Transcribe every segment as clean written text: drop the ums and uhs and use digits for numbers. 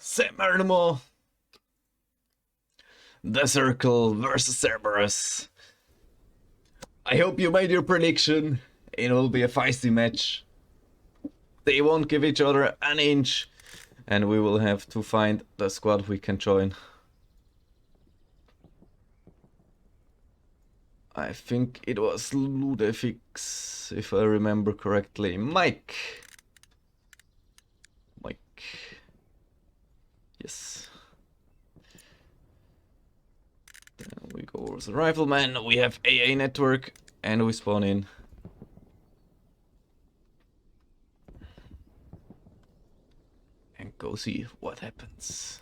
Semi-Animal. The Circle versus Cerberus. I hope you made your prediction. It will be a feisty match. They won't give each other an inch. And we will have to find the squad we can join. I think it was Ludefix, if I remember correctly. Mike. Yes. Then we go as a rifleman. We have AA network, and we spawn in. And go see what happens.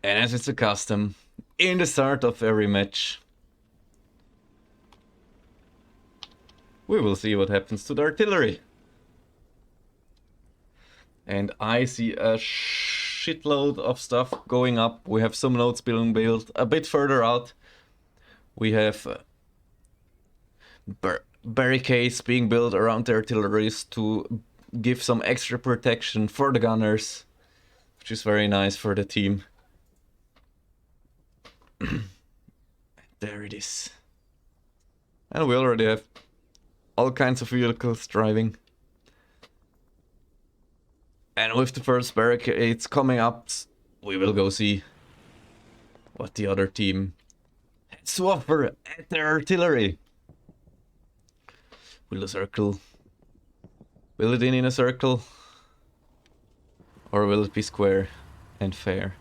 And as it's a custom, in the start of every match, we will see what happens to the artillery. And I see a shitload of stuff going up. We have some nodes being built a bit further out. We have barricades being built around the artilleries to give some extra protection for the gunners, which is very nice for the team. There it is. And we already have all kinds of vehicles driving. And with the first barricades coming up, we will go see what the other team has to offer at their artillery. Will the circle build it in a circle? Or will it be square and fair?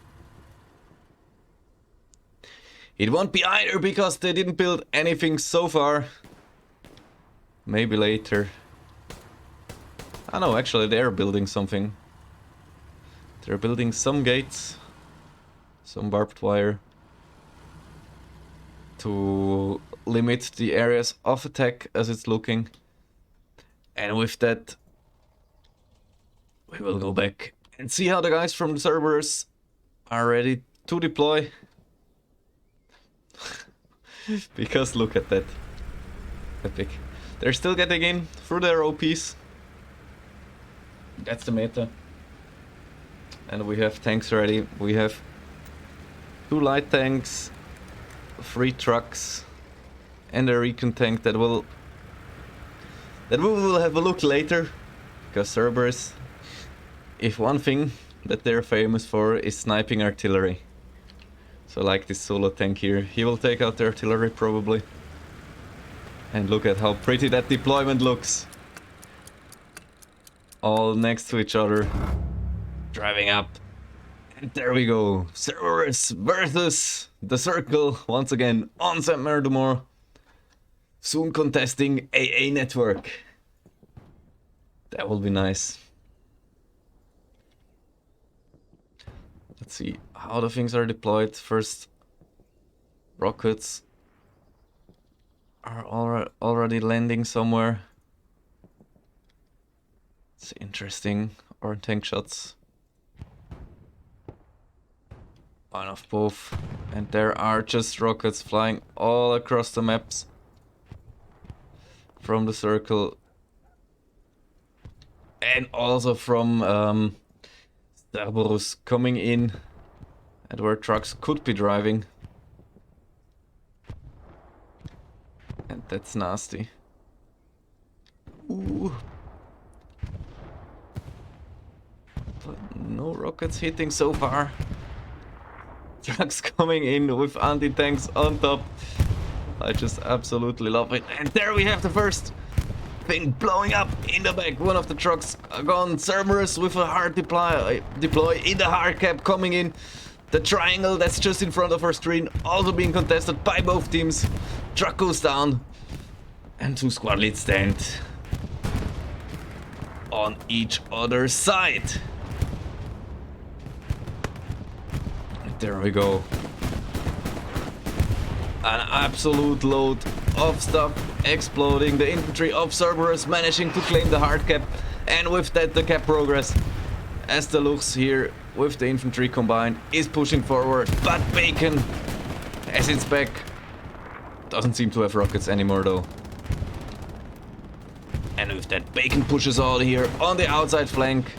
It won't be either, because they didn't build anything so far. Maybe later. I know, actually they're building something. They're building some gates. Some barbed wire. To limit the areas of attack as it's looking. And with that, we will go back and see how the guys from the Cerberus are ready to deploy. Because look at that. Epic. They're still getting in through their OPs. That's the meta. And we have tanks ready. We have 2 light tanks, 3 trucks, and a recon tank that we will have a look later. Because Cerberus, if one thing that they're famous for is sniping artillery. So like this solo tank here, he will take out the artillery probably. And look at how pretty that deployment looks. All next to each other. Driving up. And there we go. Cerberus versus the Circle. Once again on Saint-Mer-du-Mort. Soon contesting AA network. That will be nice. Let's see how the things are deployed. First, rockets are already landing somewhere. It's interesting. Or tank shots. One of both. And there are just rockets flying all across the maps. From the Circle. And also from Cerberus coming in. And where trucks could be driving. And that's nasty. Ooh. But no rockets hitting so far. Trucks coming in with anti-tanks on top. I just absolutely love it. And there we have the first thing blowing up in the back. One of the trucks gone. Cerberus with a hard deploy in the hard cap coming in. The triangle that's just in front of our screen also being contested by both teams. Truck goes down. And 2 squad leads stand on each other's side. There we go. An absolute load of stuff exploding. The infantry of Cerberus managing to claim the hard cap. And with that, the cap progress. As the looks here with the infantry combined is pushing forward. But Bacon, as it's back, doesn't seem to have rockets anymore though. And with that, Bacon pushes all here on the outside flank,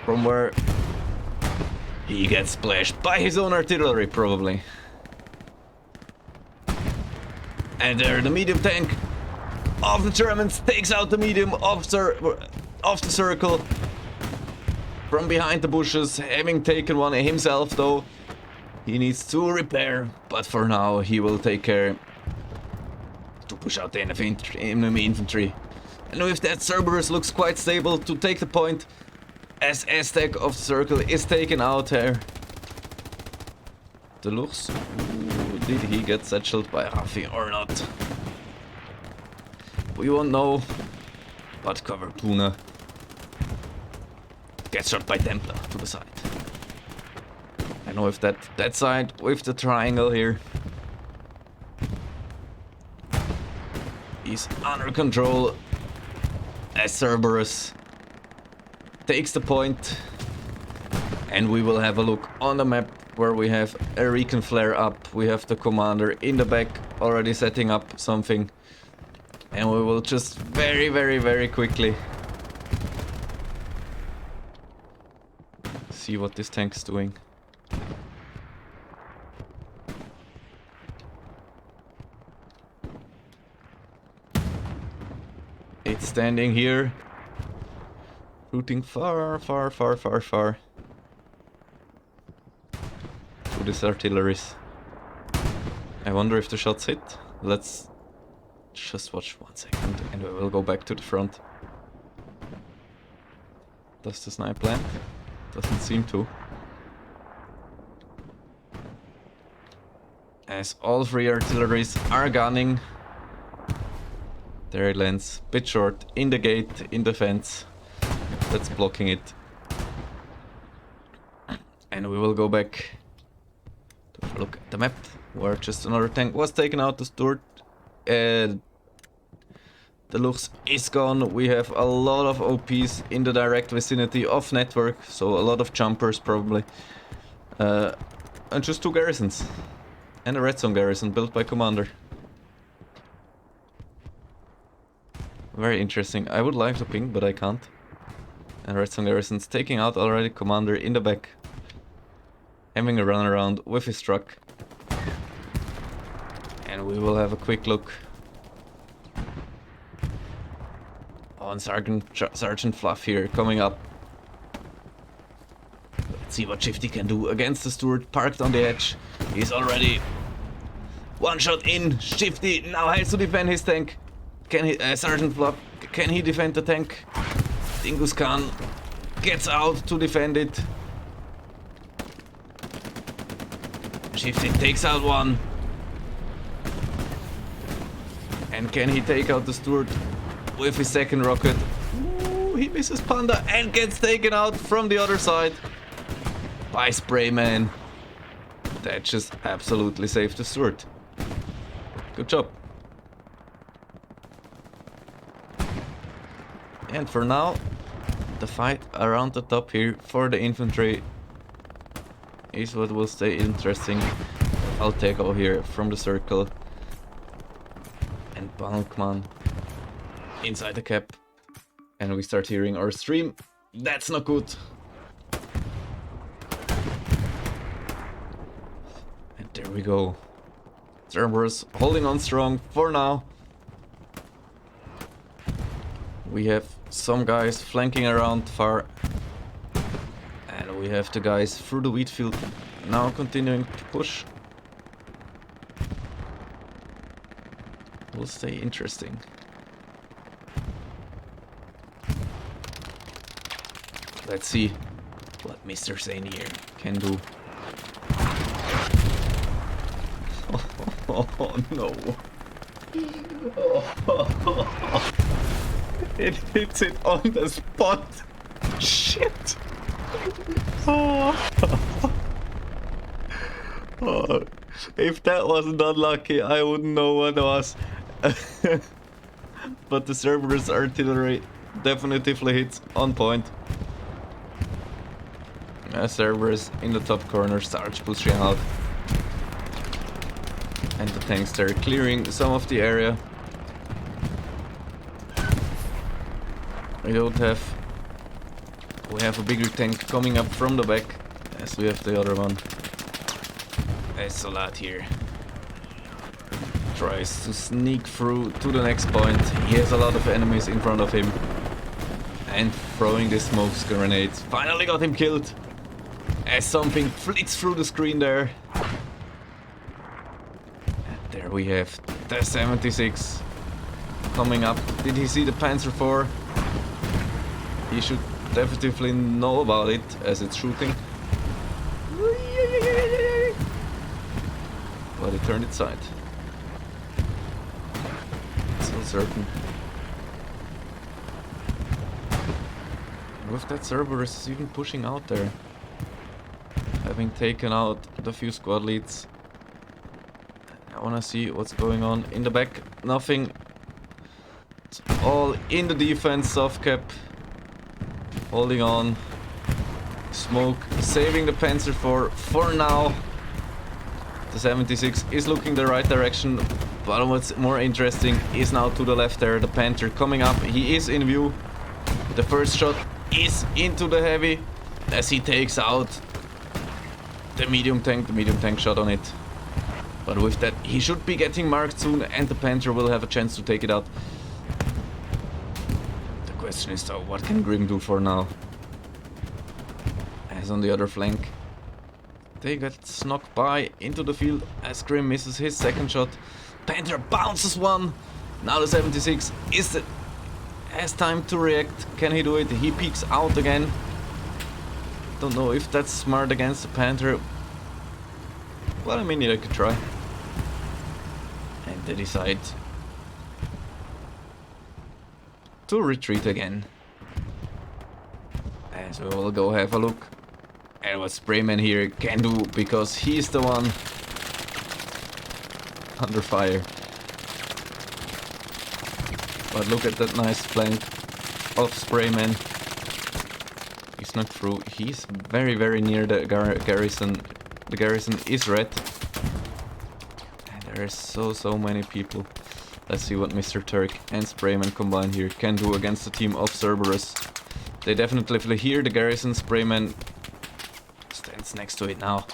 from where he gets splashed by his own artillery, probably. And there, the medium tank of the Germans takes out the medium of the circle from behind the bushes, having taken one himself though. He needs to repair, but for now he will take care to push out the enemy infantry. And with that, Cerberus looks quite stable to take the point as Aztec of the circle is taken out here. The looks. Did he get satcheled by Rafi or not? We won't know. But cover Puna gets shot by Templar to the side. I know if that side with the triangle here is under control as Cerberus takes the point, and we will have a look on the map where we have a recon flare up. We have the commander in the back already setting up something, and we will just very quickly see what this tank is doing. It's standing here, shooting far to this artilleries. I wonder if the shots hit. Let's just watch 1 second and we will go back to the front. Does the snipe land? Doesn't seem to. As all 3 artilleries are gunning. There it lands, bit short, in the gate, in the fence. That's blocking it. And we will go back to have a look at the map, where just another tank was taken out, the Stuart. The Lux is gone. We have a lot of OPs in the direct vicinity of network, so a lot of jumpers probably. And just 2 garrisons. And a red zone garrison built by Commander. Very interesting. I would like to ping, but I can't. And red zone garrison's taking out already Commander in the back. Having a run around with his truck. And we will have a quick look on Sergeant Fluff here coming up. Let's see what Shifty can do against the Stuart parked on the edge. He's already 1 shot in. Shifty now has to defend his tank. Can he, Sergeant Fluff, can he defend the tank? Dingus Khan gets out to defend it. Shifty takes out 1. And can he take out the Stuart with his 2nd rocket? Ooh, he misses Panda and gets taken out from the other side by Sprayman. That just absolutely saved the Stuart. Good job. And for now, the fight around the top here for the infantry is what will stay interesting. I'll take over here from the circle. And Balkman inside the cap. And we start hearing our stream. That's not good. And there we go. Cerberus holding on strong for now. We have some guys flanking around far. And we have the guys through the wheat field now continuing to push. Will stay interesting. Let's see what Mr. Zane here can do. Oh no. It hits it on the spot. Shit. Oh. Oh. If that wasn't unlucky, I wouldn't know what was. But the Cerberus artillery definitively hits on point. Cerberus in the top corner starts pushing out. And the tanks there clearing some of the area. We don't have... We have a bigger tank coming up from the back, as we have the other one. Desolate here. Tries to sneak through to the next point. He has a lot of enemies in front of him. And throwing this smoke grenade. Finally got him killed. As something flicks through the screen there. And there we have the 76 coming up. Did he see the Panzer IV? He should definitely know about it as it's shooting. But it turned its side. Still certain. And with that Cerberus is even pushing out there. Having taken out the few squad leads. I wanna see what's going on in the back. Nothing. It's all in the defense, soft cap. Holding on. Smoke saving the Panzer IV for now. The 76 is looking the right direction, but what's more interesting is now to the left there, the Panther coming up. He is in view. The first shot is into the heavy as he takes out the medium tank shot on it. But with that, he should be getting marked soon and the Panther will have a chance to take it out. The question is though, what can Grim do for now? As on the other flank, they get snuck by into the field as Grim misses his second shot. Panther bounces one. Now the 76 has time to react. Can he do it? He peeks out again. Don't know if that's smart against the Panther. Well, I mean, I could try. And they decide to retreat again. As we will go have a look at what Sprayman here can do, because he's the one under fire. But look at that nice flank of Sprayman. He snuck through. He's very, very near the garrison. The garrison is red. And there are so many people. Let's see what Mr. Turk and Sprayman combined here can do against the team of Cerberus. They definitely hear the garrison. Sprayman stands next to it now.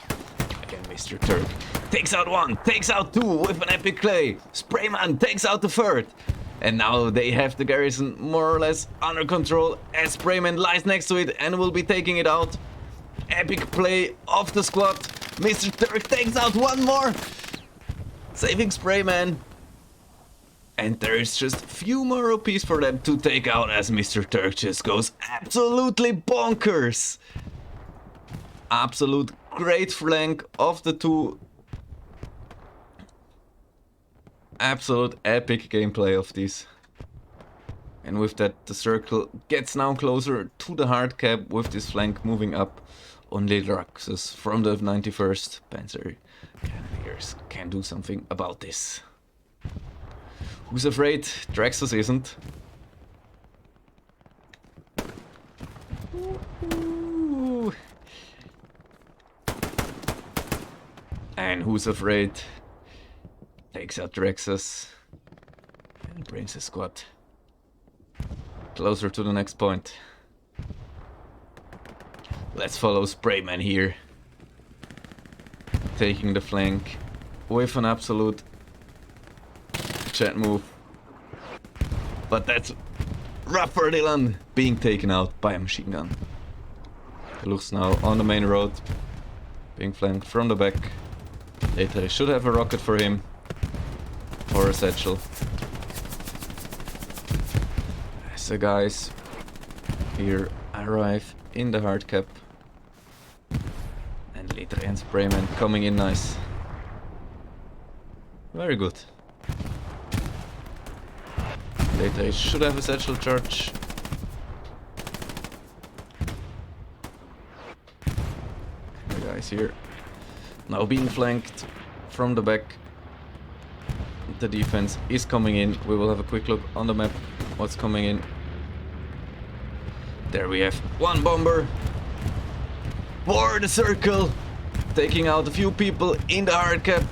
Again, Mr. Turk takes out one, takes out two with an epic clay. Sprayman takes out the third. And now they have the garrison more or less under control as Sprayman lies next to it and will be taking it out. Epic play of the squad. Mr. Turk takes out one more. Saving Sprayman. And there is just a few more rupees for them to take out as Mr. Turk just goes absolutely bonkers. Absolute great flank of the two. Absolute epic gameplay of these. And with that, the circle gets now closer to the hard cap with this flank moving up. Only Draxus from the 91st Panzer Cannoneers can do something about this. Who's afraid? Draxus isn't. Ooh. And who's afraid? Takes out Draxus and brings his squad closer to the next point. Let's follow Sprayman here, taking the flank with an absolute jet move. But that's Rougher Dylan being taken out by a machine gun. He looks now on the main road, being flanked from the back. Later, I should have a rocket for him. Or a satchel. As the guys here arrive in the hard cap. And later and Sprayman coming in nice. Very good. Later I should have a satchel charge. The guys here now being flanked from the back. The defense is coming in. We will have a quick look on the map what's coming in. There we have one bomber for the circle, taking out a few people in the hard cap.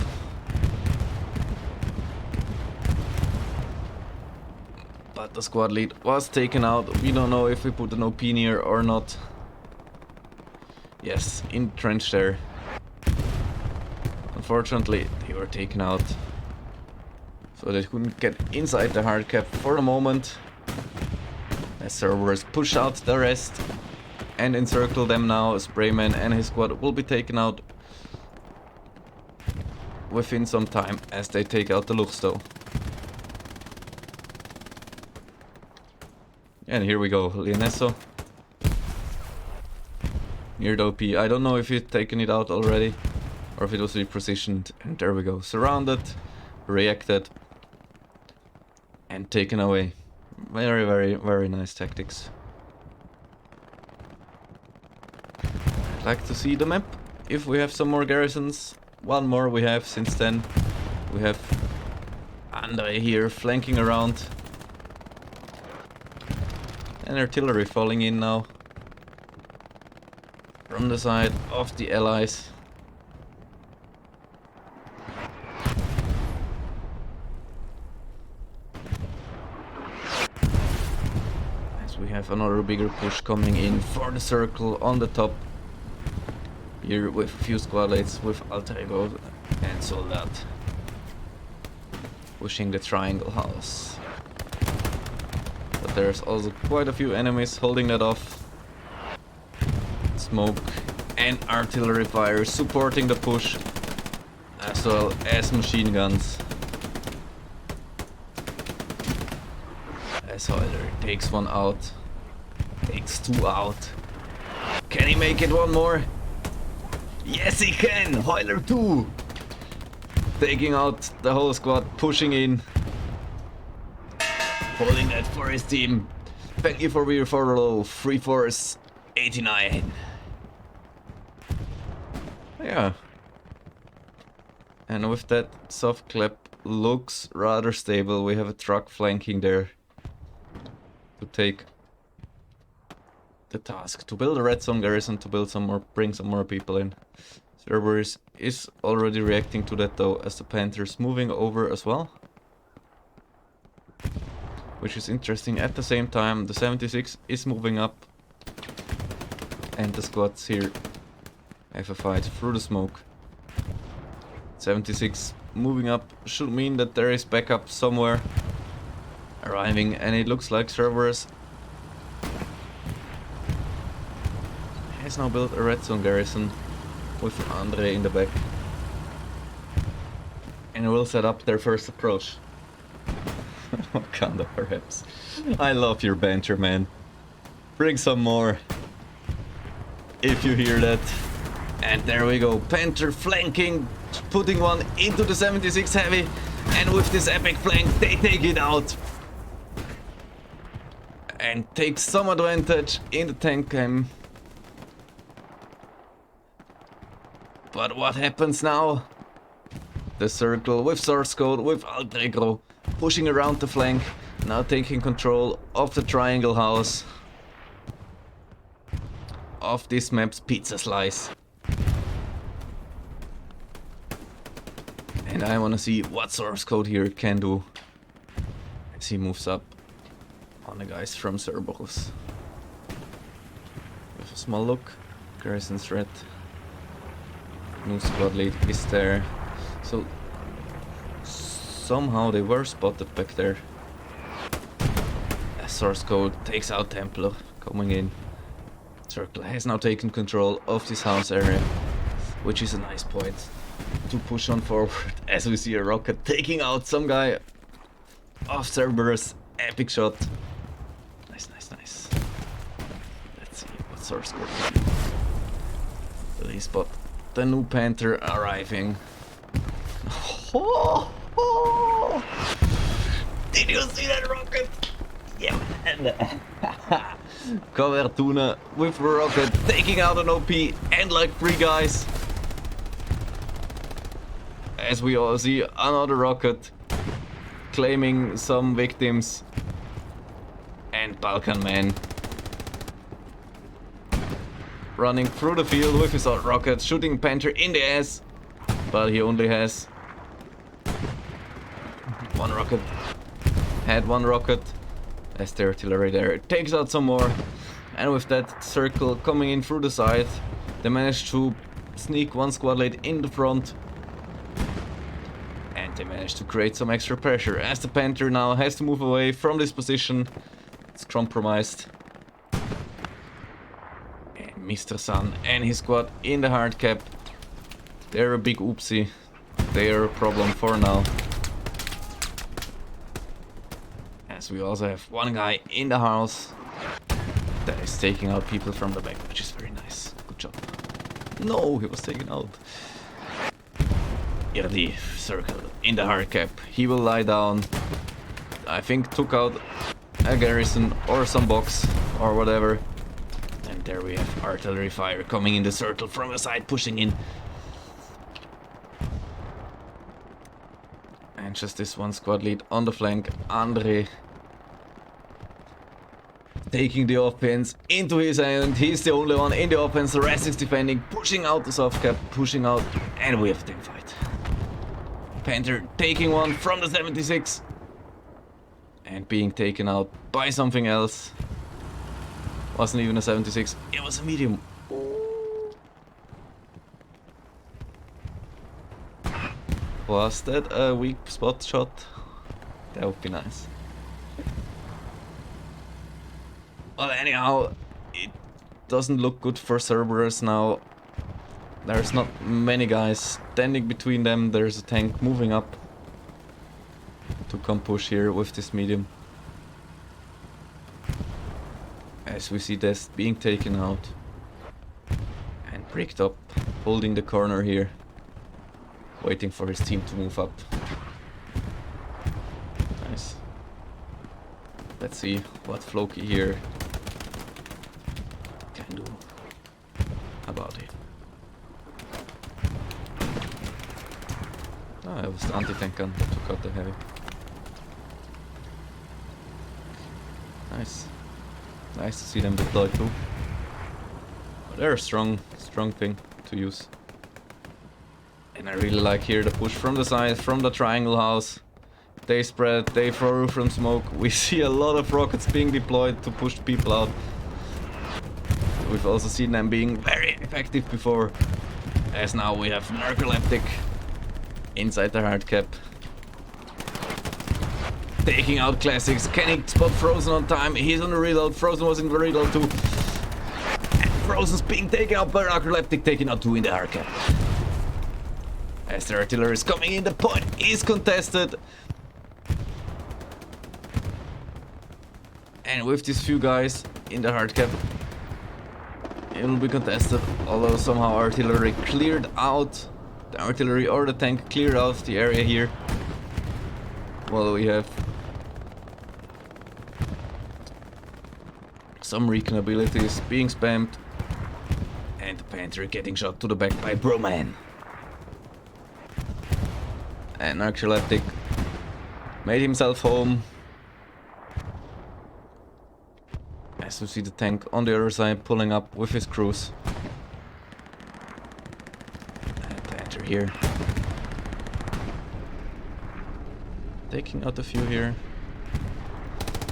but the squad lead was taken out. We don't know if we put an OP near or not. Yes, entrenched there. Unfortunately, they were taken out. So they couldn't get inside the hard cap for the moment. As Cerberus push out the rest and encircle them now. Sprayman and his squad will be taken out within some time as they take out the Luchsto. And here we go, Leonesso. Near the OP. I don't know if he'd taken it out already or if it was repositioned. And there we go. Surrounded, reacted, and taken away. Very, very, very nice tactics. I'd like to see the map. If we have some more garrisons. One more we have since then. We have Andre here flanking around. And artillery falling in now. From the side of the allies. We have another bigger push coming in for the circle on the top. Here with a few squadlates with Alter Ego and Soldat. Pushing the triangle house. But there's also quite a few enemies holding that off. Smoke and artillery fire supporting the push. As well as machine guns. Hoiler takes one out, takes two out. Can he make it one more? Yes, he can! Hoiler 2! Taking out the whole squad, pushing in. Holding that for his team. Thank you for your follow, 3-4-89. Yeah. And with that, soft clap looks rather stable. We have a truck flanking there. To take the task to build a red zone garrison, to build some more, bring some more people in. Cerberus is already reacting to that though, as the Panthers moving over as well, which is interesting. At the same time, the 76 is moving up, and the squads here have a fight through the smoke. 76 moving up should mean that there is backup somewhere arriving, and it looks like Cerberus has now built a red zone garrison with Andre in the back and will set up their first approach. Wakanda perhaps. I love your banter, man. Bring some more if you hear that. And there we go, Panther flanking, putting one into the 76 heavy, and with this epic flank they take it out. And take some advantage in the tank cam. But what happens now? The circle with source code, with Alter Ego, pushing around the flank, now taking control of the triangle house of this map's pizza slice. And I wanna see what source code here can do as he moves up on the guys from Cerberus. With a small look, garrison's threat. New squad lead is there. So somehow they were spotted back there. Source code takes out Templar coming in. Circle has now taken control of this house area, which is a nice point to push on forward as we see a rocket taking out some guy of Cerberus. Epic shot. Nice. Let's see what source code can do. They spot the new Panther arriving. Oh. Did you see that rocket? Yeah, man. Covertuna with a rocket taking out an OP and like 3 guys. As we all see another rocket claiming some victims. And Balkan Man running through the field with his rocket, shooting Panther in the ass, but he only has one rocket. Had one rocket, As the artillery there takes out some more. And with that circle coming in through the side, they manage to sneak one squad lead in the front. And they manage to create some extra pressure as the Panther now has to move away from this position. It's compromised. And Mr. Sun and his squad in the hard cap. They're a big oopsie. They're a problem for now. As we also have one guy in the house that is taking out people from the back, which is very nice. Good job. No, he was taken out. Yeah, the circle in the hard cap. He will lie down. I think took out a garrison or some box or whatever. And there we have artillery fire coming in the circle from the side, pushing in. And just this one squad lead on the flank, Andre. Taking the offense into his end. He's the only one in the offense. The rest is defending, pushing out the soft cap, pushing out, and we have a team fight. Panther taking one from the 76 and being taken out by something else. Wasn't even a 76, it was a medium. Was that a weak spot shot? That would be nice. Well, anyhow, it doesn't look good for Cerberus now. There's not many guys standing between them. There's a tank moving up to come push here with this medium. As we see this being taken out and bricked up, holding the corner here, waiting for his team to move up. Nice. Let's see what Floki here can do about it. Ah, it was the anti-tank gun that took out the heavy. Nice. Nice to see them deployed too. They're a strong thing to use. And I really like here the push from the side, from the triangle house. They spread, they throw from smoke. We see a lot of rockets being deployed to push people out. We've also seen them being very effective before. As now we have narcoleptic inside the hard cap. Taking out classics. Can he spot Frozen on time? He's on the reload. Frozen was in the reload too. And Frozen's being taken out by narcoleptic, taking out two in the hard cap. As the artillery is coming in, the point is contested. And with these few guys in the hard cap, it will be contested. Although somehow artillery cleared out, the artillery or the tank cleared out the area here. Well, we have some recon abilities being spammed. And the Panther getting shot to the back by Broman. And Narcoleptic made himself home. As you see the tank on the other side pulling up with his crews. And Panther here. Taking out a few here.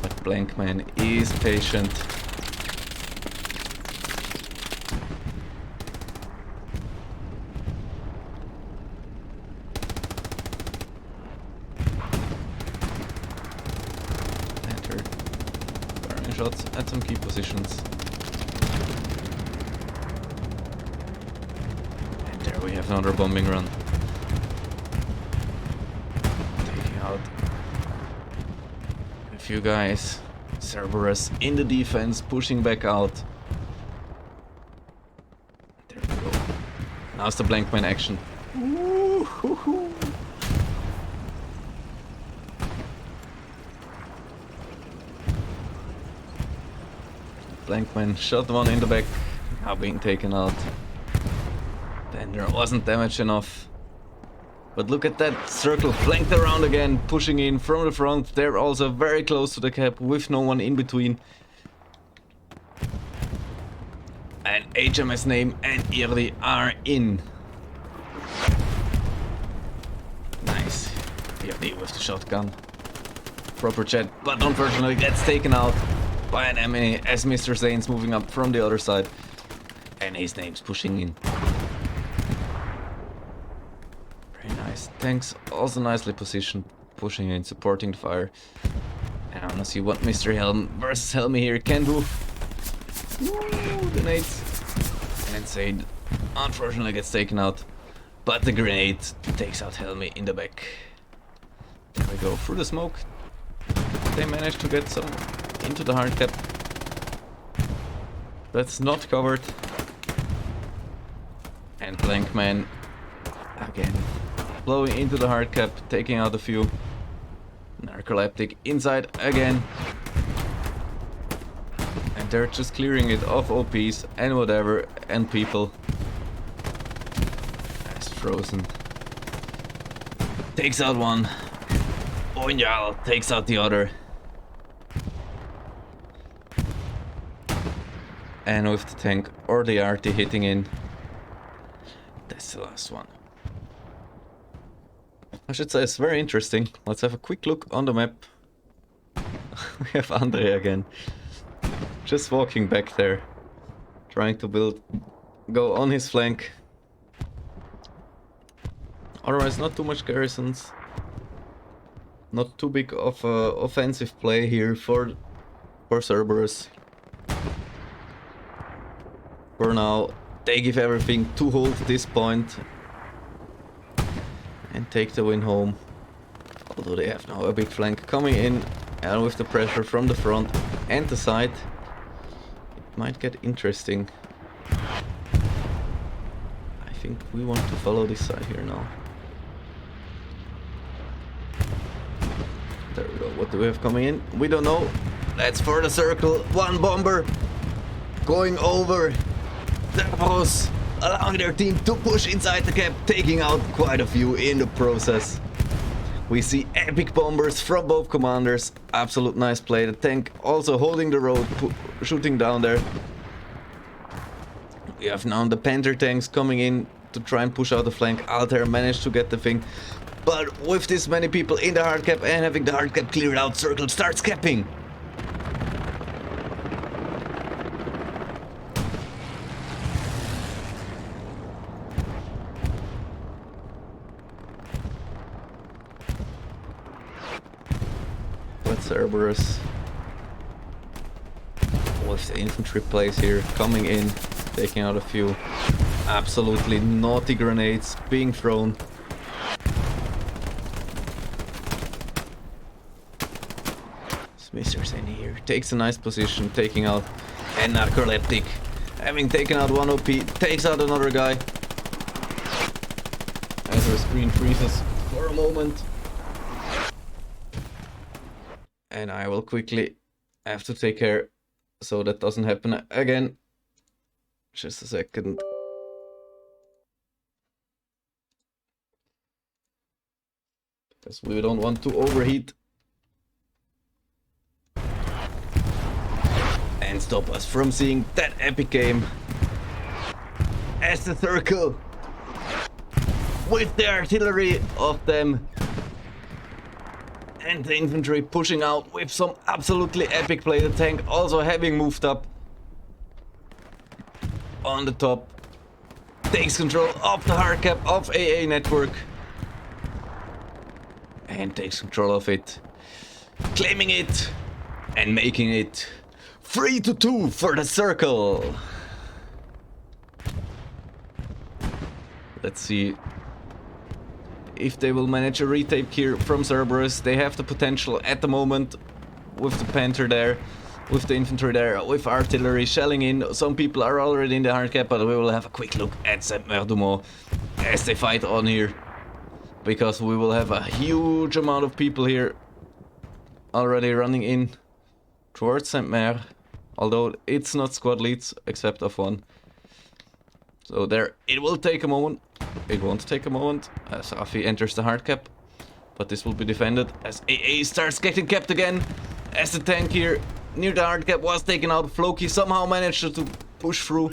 But Blankman is patient. Shots at some key positions. And there we have another bombing run. Taking out a few guys. Cerberus in the defense, pushing back out. There we go. Now's the Blankman action. Ooh-hoo-hoo. Blankman shot one in the back, now being taken out. Then there wasn't damage enough. But look at that circle, flanked around again, pushing in from the front. They're also very close to the cap with no one in between. And HMS Name and Irdi are in. Nice. Irdi with the shotgun. proper jet, but unfortunately gets taken out by an enemy as Mr. Zane's moving up from the other side. And his name's pushing in. Very nice. Tanks also nicely positioned, pushing in, supporting the fire. And I wanna see what Mr. Helm versus Helmy here can do. Ooh, the nades. And Zane unfortunately gets taken out. But the grenade takes out Helmy in the back. There we go, through the smoke. They managed to get some into the hard cap. That's not covered. And Blankman again blowing into the hard cap, taking out a few. Narcoleptic inside again. And they're just clearing it of OPs and whatever and people. As Frozen takes out one. Onyal takes out the other. And with the tank or the RT hitting in, that's the last one. I should say it's very interesting. Let's have a quick look on the map. We have Andre again. Just walking back there. Trying to go on his flank. Otherwise not too much garrisons. Not too big of a offensive play here for Cerberus. For now, they give everything to hold this point and take the win home. Although they have now a big flank coming in, and with the pressure from the front and the side, it might get interesting. I think we want to follow this side here now. There we go. What do we have coming in? We don't know. That's for the circle. One bomber going over. Cerberus allowing their team to push inside the cap, taking out quite a few in the process. We see epic bombers from both commanders. Absolute nice play. The tank also holding the road, shooting down there. We have now the Panther tanks coming in to try and push out the flank. Altair managed to get the thing. But with this many people in the hard cap and having the hard cap cleared out, Circle starts capping. Cerberus with the infantry plays here coming in, taking out a few absolutely naughty grenades being thrown. Smithers in here takes a nice position, taking out and Narcoleptic, having taken out one OP, takes out another guy as our screen freezes for a moment. And I will quickly have to take care so that doesn't happen again. Just a second. Because we don't want to overheat. And stop us from seeing that epic game. As the Circle, with the artillery of them, and the infantry pushing out with some absolutely epic play. The tank also having moved up on the top. Takes control of the hard cap of AA network. And takes control of it. Claiming it. And making it 3-2 for the Circle. Let's see if they will manage a retake here from Cerberus. They have the potential at the moment with the Panther there, with the infantry there, with artillery shelling in. Some people are already in the hard cap, but we will have a quick look at Saint-Mer-du-Mont as they fight on here. Because we will have a huge amount of people here already running in towards Saint-Mer. Although it's not squad leads, except of one. So there, it will take a moment. It won't take a moment as Afi enters the hard cap. But this will be defended as AA starts getting capped again. As the tank here near the hard cap was taken out. Floki somehow managed to push through.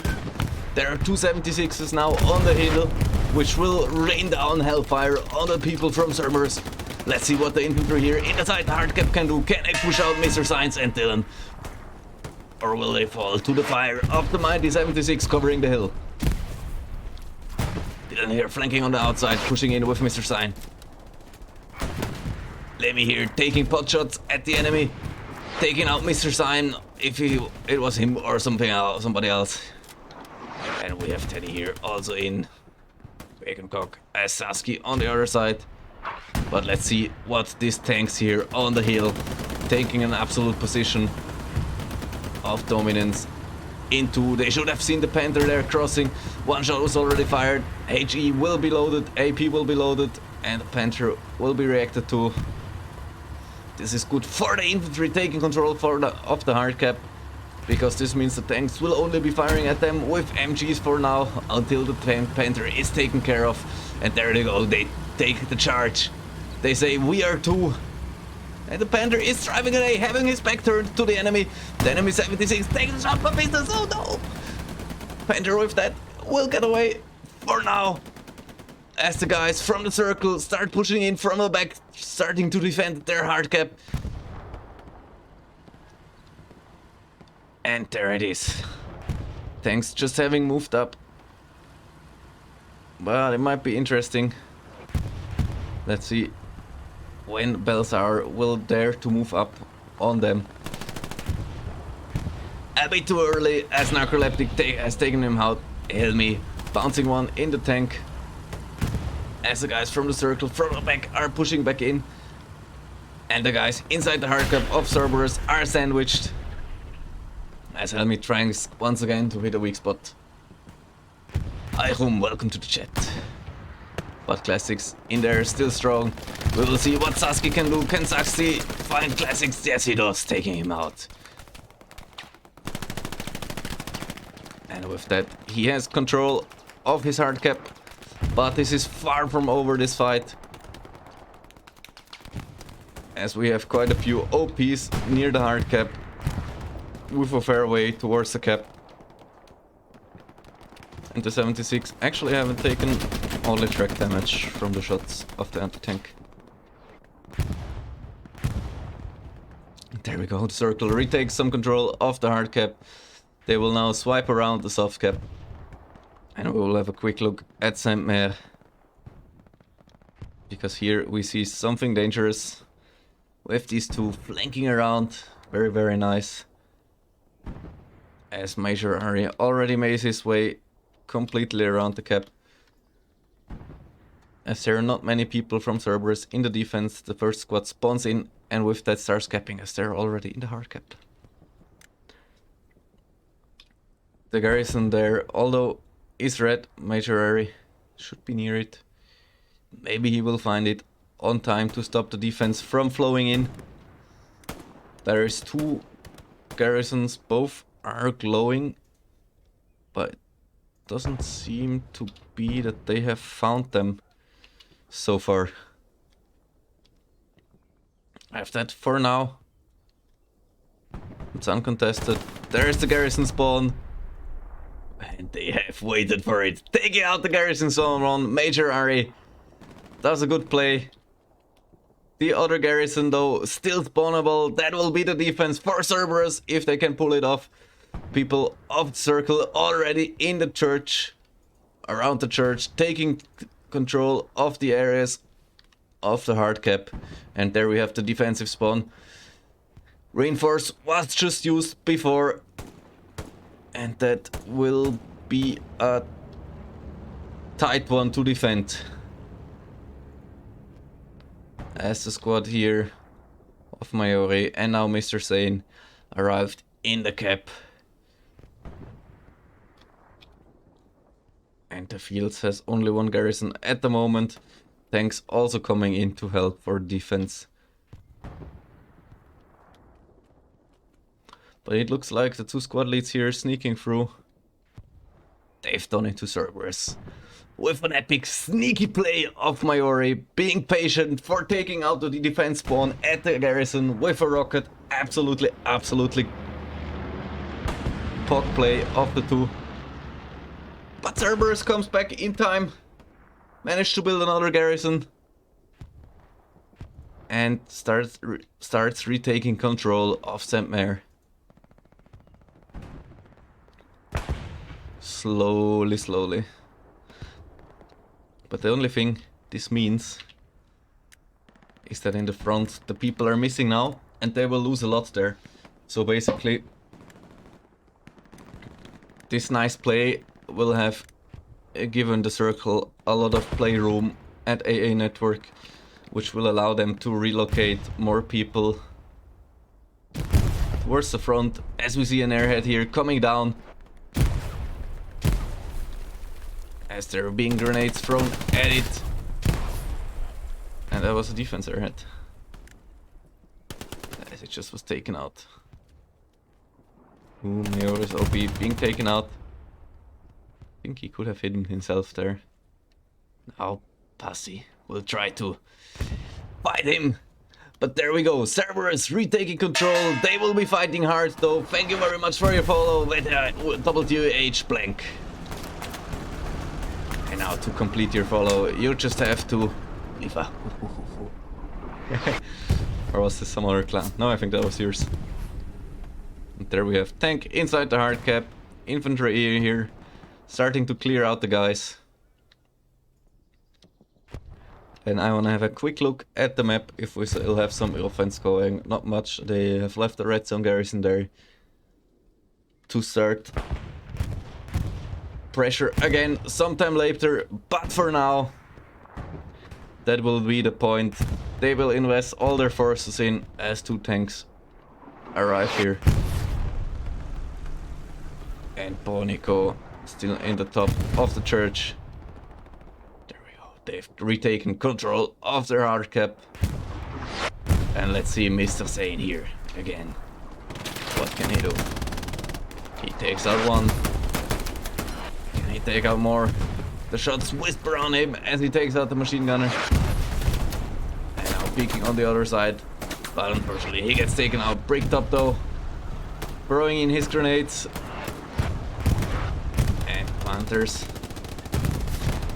There are 276s now on the hill, which will rain down hellfire on the people from Cerberus. Let's see what the infantry here in the side hard cap can do. Can they push out Mr. Science and Dylan? Or will they fall to the fire of the mighty 76 covering the hill? Dylan here flanking on the outside, pushing in with Mr. Sign. Lemmy here taking pot shots at the enemy, taking out Mr. Sign if it was him or somebody else. And we have Teddy here also in. Baconcock as Sasuke on the other side. But let's see what these tanks here on the hill, taking an absolute position of dominance into. They should have seen the Panther there crossing. One shot was already fired. HE will be loaded, AP will be loaded, and the Panther will be reacted to. This is good for the infantry taking control of the hard cap, because this means the tanks will only be firing at them with MGs for now until the Panther is taken care of. And there they go, they take the charge. They say, we are two. And the Panther is driving away, having his back turned to the enemy. The enemy 76 takes a shot for business. Oh no! Panther with that will get away for now. As the guys from the circle start pushing in from the back, starting to defend their hard cap. And there it is. Tanks just having moved up. Well, it might be interesting. Let's see when Belsar will dare to move up on them. A bit too early as Narcoleptic has taken him out. Helmi bouncing one in the tank. As the guys from the circle from the back are pushing back in. And the guys inside the hard cap of Cerberus are sandwiched. As Helmi tries once again to hit a weak spot. Airum, welcome to the chat. But Classics in there, still strong. We will see what Sasuke can do. Can Sasuke find Classics? Yes, he does, taking him out. And with that, he has control of his hard cap. But this is far from over, this fight. As we have quite a few OPs near the hard cap. With a fair way towards the cap. And the 76 actually haven't taken only track damage from the shots of the anti-tank. There we go, the circle retakes some control of the hard cap. They will now swipe around the soft cap. And we will have a quick look at Saint-Mer. Because here we see something dangerous. With these two flanking around. Very, very nice. As Major Ari already made his way completely around the cap. As there are not many people from Cerberus in the defense, the first squad spawns in and with that starts capping as they're already in the hard cap. The garrison there, although is red, Major Ari should be near it. Maybe he will find it on time to stop the defense from flowing in. There is two garrisons, both are glowing, but it doesn't seem to be that they have found them so far. I have that for now. It's uncontested. There's the garrison spawn. And they have waited for it. Taking out the garrison spawn on Major Ari. That's a good play. The other garrison though, still spawnable. That will be the defense for Cerberus if they can pull it off. People of the circle already in the church. Around the church, taking control of the areas of the hard cap. And there we have the defensive spawn. Reinforce was just used before. And that will be a tight one to defend. As the squad here of Mayori and now Mr. Sane arrived in the cap. And the fields has only one garrison at the moment. Tanks also coming in to help for defense. But it looks like the two squad leads here sneaking through. They've done it to Cerberus. With an epic sneaky play of Mayori, being patient for taking out the defense spawn at the garrison with a rocket. Absolutely, absolutely POC play of the two. But Cerberus comes back in time. Managed to build another garrison. and starts retaking control of St. Mare. Slowly. But the only thing this means is that in the front the people are missing now, and they will lose a lot there. So basically, this nice play will have given the circle a lot of playroom at AA Network, which will allow them to relocate more people towards the front, as we see an airhead here coming down, as there are being grenades thrown at it. And that was a defense airhead, as it just was taken out. Ooh, Meoris OP being taken out. I think he could have hidden himself there. Now Passy will try to fight him. But there we go, Cerberus retaking control. They will be fighting hard though. Thank you very much for your follow with WH blank. And now to complete your follow, you just have to leave a... Or was this some other clan? No, I think that was yours. And there we have tank inside the hard cap. Infantry here, starting to clear out the guys. And I wanna have a quick look at the map if we still have some offense going. Not much, they have left the red zone garrison there to start pressure again sometime later, but for now that will be the point. They will invest all their forces in as two tanks arrive here. And Bonico still in the top of the church. They've retaken control of their hard cap. And let's see Mr. Zane here again. What can he do? He takes out one. Can he take out more? The shots whisper on him as he takes out the machine gunner. And now peeking on the other side. But unfortunately he gets taken out. Bricked up though. Throwing in his grenades. And Panthers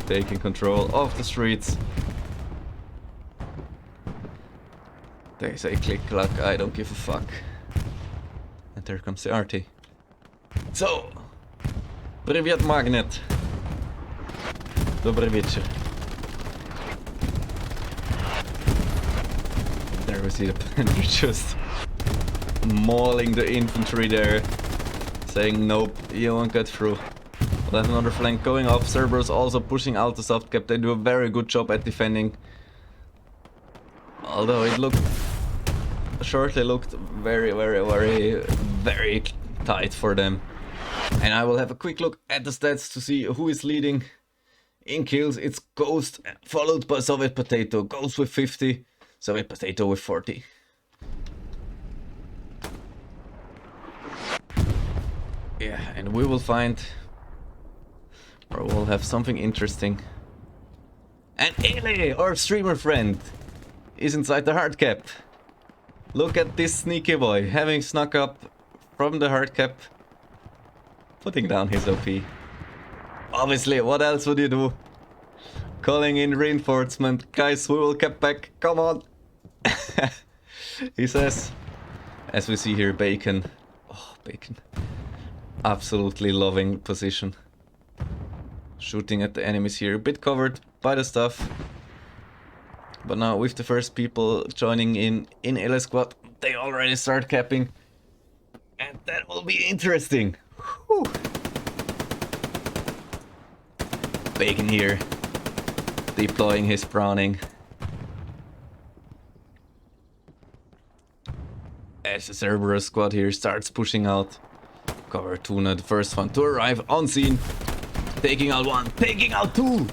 taking control of the streets. They say click clack, I don't give a fuck. And there comes the RT. So, Privyat Magnet. Dobry wieczór. There we see the Panther just mauling the infantry there, saying nope, you won't get through. We'll have another flank going off. Cerberus also pushing out the soft cap. They do a very good job at defending. Although it looked... shortly looked very tight for them. And I will have a quick look at the stats to see who is leading. In kills, it's Ghost, followed by Soviet Potato. Ghost with 50, Soviet Potato with 40. Yeah, and we will find... or we'll have something interesting. And Ele, our streamer friend, is inside the hard cap. Look at this sneaky boy, having snuck up from the hard cap, putting down his OP. Obviously, what else would you do? Calling in reinforcement. Guys, we will get back, come on. He says, as we see here, Bacon. Oh, Bacon. Absolutely loving position. Shooting at the enemies here, a bit covered by the stuff. But now with the first people joining in LS squad, they already start capping. And that will be interesting. Whew. Bacon here, deploying his Browning. As the Cerberus squad here starts pushing out. Cover Tuna, the first one to arrive on scene. Taking out one, taking out two.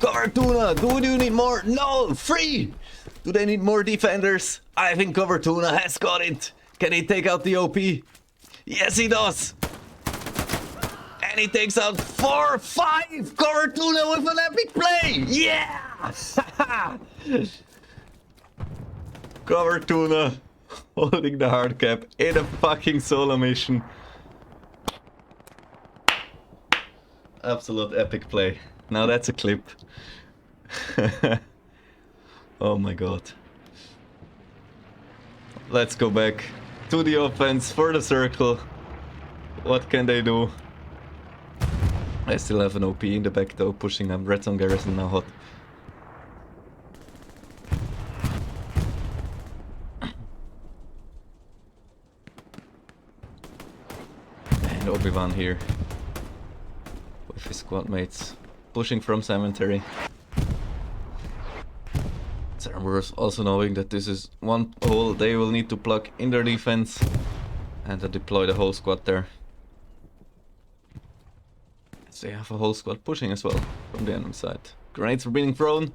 Cover Tuna, do you need more? No, 3. Do they need more defenders? I think Cover Tuna has got it. Can he take out the OP? Yes, he does. And he takes out 4, 5. Cover Tuna with an epic play. Yeah. Cover Tuna holding the hard cap in a fucking solo mission. Absolute epic play. Now that's a clip. Oh my god. Let's go back to the offense for the circle. What can they do? I still have an OP in the back though, pushing them. Redstone Garrison now hot. And Obi-Wan here with his squad mates pushing from cemetery. Cerberus also knowing that this is one hole they will need to plug in their defense and to deploy the whole squad there. As they have a whole squad pushing as well from the enemy side. Grenades are being thrown.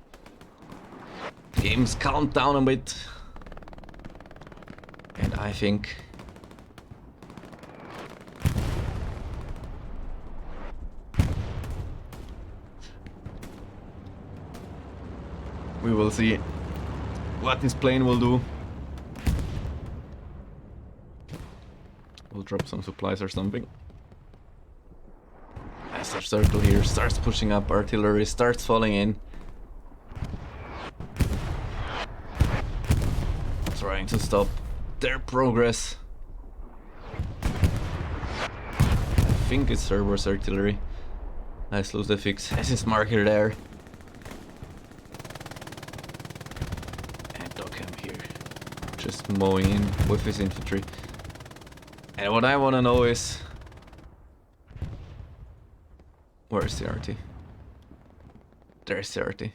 Game's calmed down a bit. And I think we will see what this plane will do. We'll drop some supplies or something. As our circle here starts pushing up, artillery starts falling in. Trying to stop their progress. I think it's Cerberus artillery. Nice loose fix. Has his marker there. Just mowing in with his infantry. And what I want to know is, where's the RT? There's the RT. Do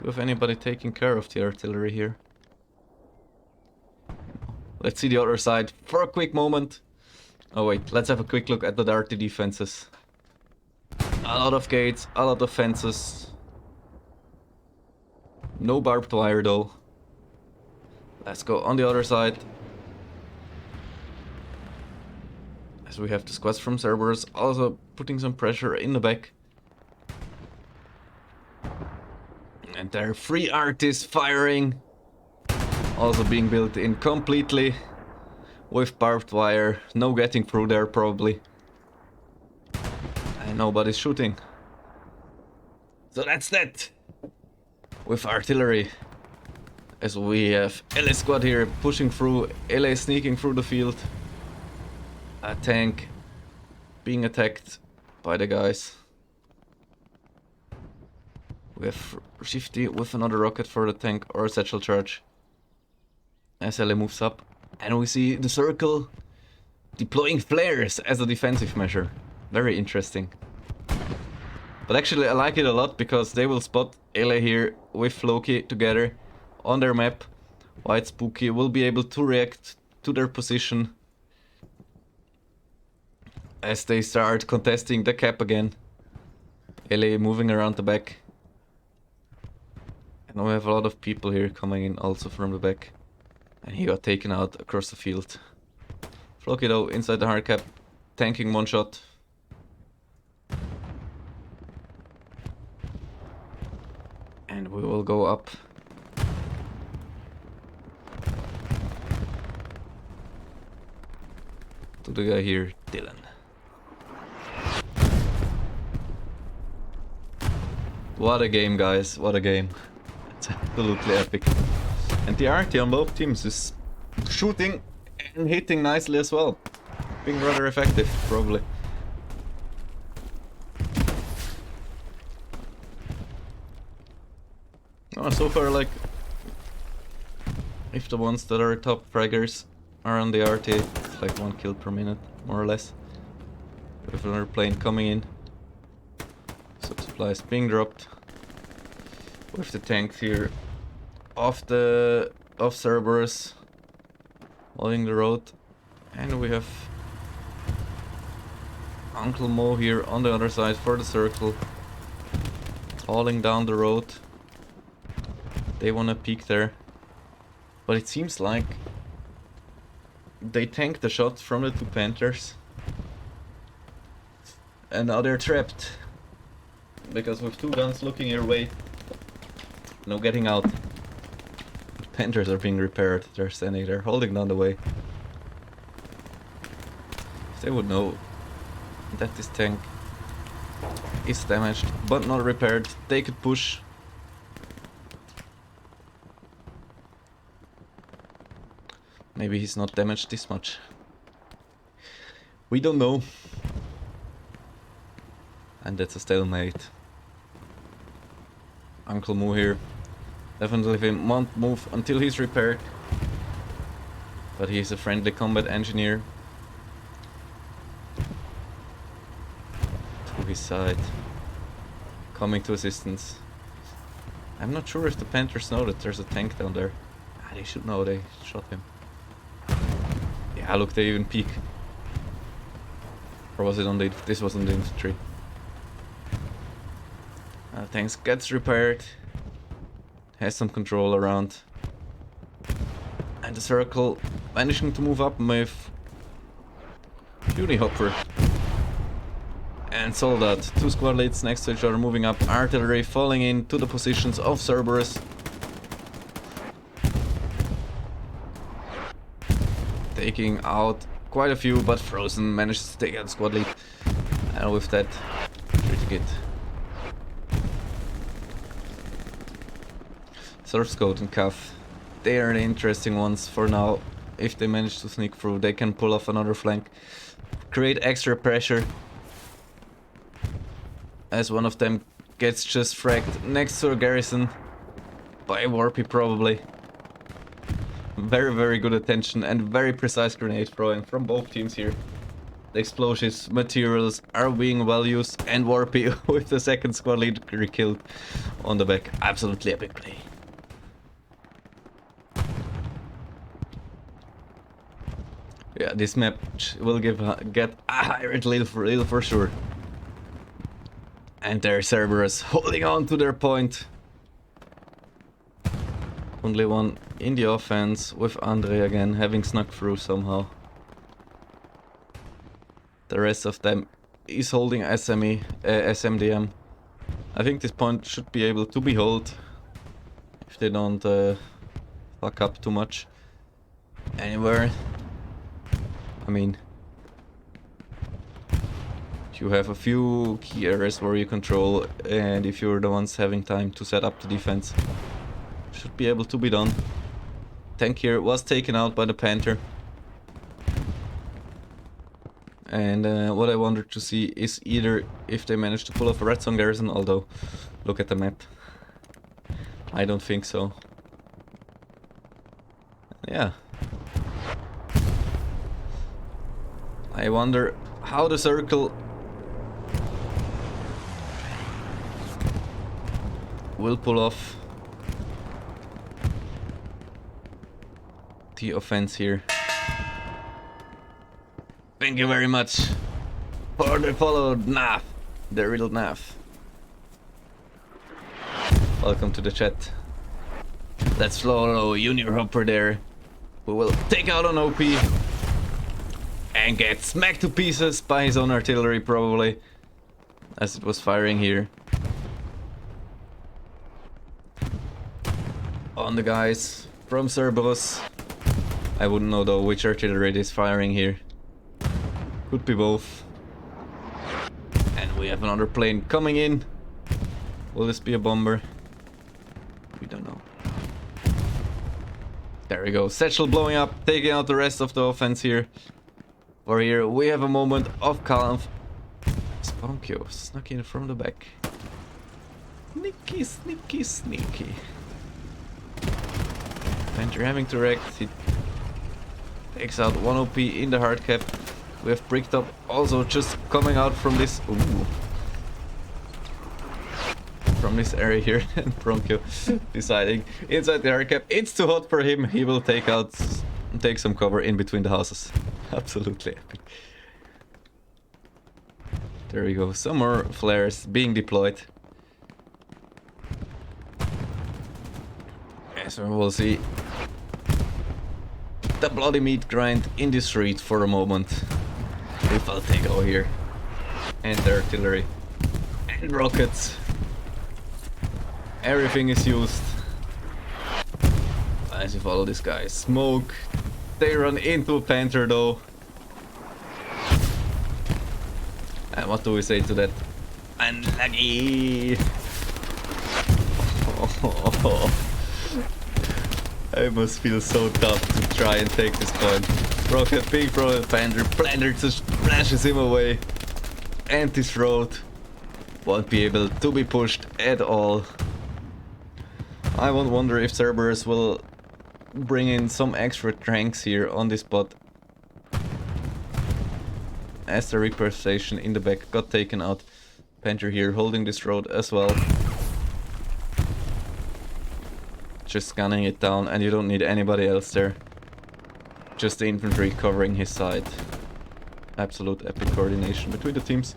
we have anybody taking care of the artillery here? Let's see the other side for a quick moment. Oh wait, let's have a quick look at the RT defenses. A lot of gates, a lot of fences. No barbed wire though. Let's go on the other side. As we have the squads from Cerberus also putting some pressure in the back. And there are 3 artists firing. Also being built in completely with barbed wire. No getting through there probably. And nobody's shooting. So that's that. With artillery. As we have LA squad here pushing through, LA sneaking through the field. A tank being attacked by the guys. We have Shifty with another rocket for the tank or a satchel charge. As LA moves up. And we see the circle deploying flares as a defensive measure. Very interesting. But actually I like it a lot because they will spot LA here with Loki together on their map. White Spooky will be able to react to their position as they start contesting the cap again. LA moving around the back. And we have a lot of people here coming in also from the back. And he got taken out across the field. Floki though inside the hard cap, tanking one shot. And we will go up. To the guy here, Dylan. What a game, guys, what a game. It's absolutely epic. And the RT on both teams is shooting and hitting nicely as well. Being rather effective, probably. Oh, so far, like, if the ones that are top fraggers are on the RT, it's like 1 kill per minute, more or less. With another plane coming in. Some supplies being dropped. With the tanks here off Cerberus, holding the road. And we have Uncle Mo here on the other side for the circle, hauling down the road. They wanna peek there. But it seems like they tanked the shots from the 2 Panthers. And now they're trapped. Because with 2 guns looking your way, no getting out. The Panthers are being repaired. They're standing there, holding down the way. If they would know that this tank is damaged but not repaired, they could push. Maybe he's not damaged this much. We don't know. And that's a stalemate. Uncle Moo here. Definitely won't move until he's repaired. But he's a friendly combat engineer. To his side. Coming to assistance. I'm not sure if the Panthers know that there's a tank down there. Ah, they should know, they shot him. Yeah, look, they even peek. Or was it on the... This was on the infantry. Tanks gets repaired. Has some control around. And the circle managing to move up with Unihopper and Soldat. Two squad leads next to each other moving up. Artillery falling into the positions of Cerberus. Taking out quite a few, but Frozen manages to take out the squad lead. And with that, pretty good. Surf Scout and Cuff. They are the interesting ones for now. If they manage to sneak through, they can pull off another flank. Create extra pressure. As one of them gets just fragged next to a garrison. By Warpy probably. Very, very good attention and very precise grenade throwing from both teams here. The explosives, materials are being well used, and Warpy with the second squad lead killed on the back. Absolutely epic play. Yeah, this map will get a higher rate for sure. And their Cerberus holding on to their point. Only one in the offense with Andre again having snuck through somehow. The rest of them is holding SMDM. I think this point should be able to be held if they don't fuck up too much anywhere. I mean, you have a few key areas where you control, and if you're the ones having time to set up the defense, should be able to be done. Tank here was taken out by the Panther. And what I wanted to see is either if they manage to pull off a red zone garrison, although look at the map. I don't think so. Yeah. I wonder how the circle will pull off the offense here. Thank you very much for the follow, NAF, the real NAF. Welcome to the chat. Let's follow Unihopper there, who will take out an OP and get smacked to pieces by his own artillery probably, as it was firing here. On the guys from Cerberus. I wouldn't know though which artillery it is firing here. Could be both. And we have another plane coming in. Will this be a bomber? We don't know. There we go. Satchel blowing up, taking out the rest of the offense here. For here we have a moment of calm. Sponkyo snuck in from the back. Sneaky, sneaky, sneaky. Panther having to react. He takes out one OP in the hard cap. We have Bricked Up also just coming out from this. Ooh. From this area here, and Bronchio deciding inside the hard cap it's too hot for him. He will take some cover in between the houses. Absolutely epic. There we go. Some more flares being deployed. So we'll see the bloody meat grind in the street for a moment. With Altego here. And the artillery. And rockets. Everything is used. As you follow this guy. Smoke. They run into a Panther though. And what do we say to that? Unlucky! I must feel so tough to try and take this point. Rocket, big throw at Pander. Pander just flashes him away. And this road won't be able to be pushed at all. I won't wonder if Cerberus will bring in some extra tanks here on this spot. As the repair station in the back got taken out. Panther here holding this road as well. Just scanning it down, and you don't need anybody else there. Just the infantry covering his side. Absolute epic coordination between the teams.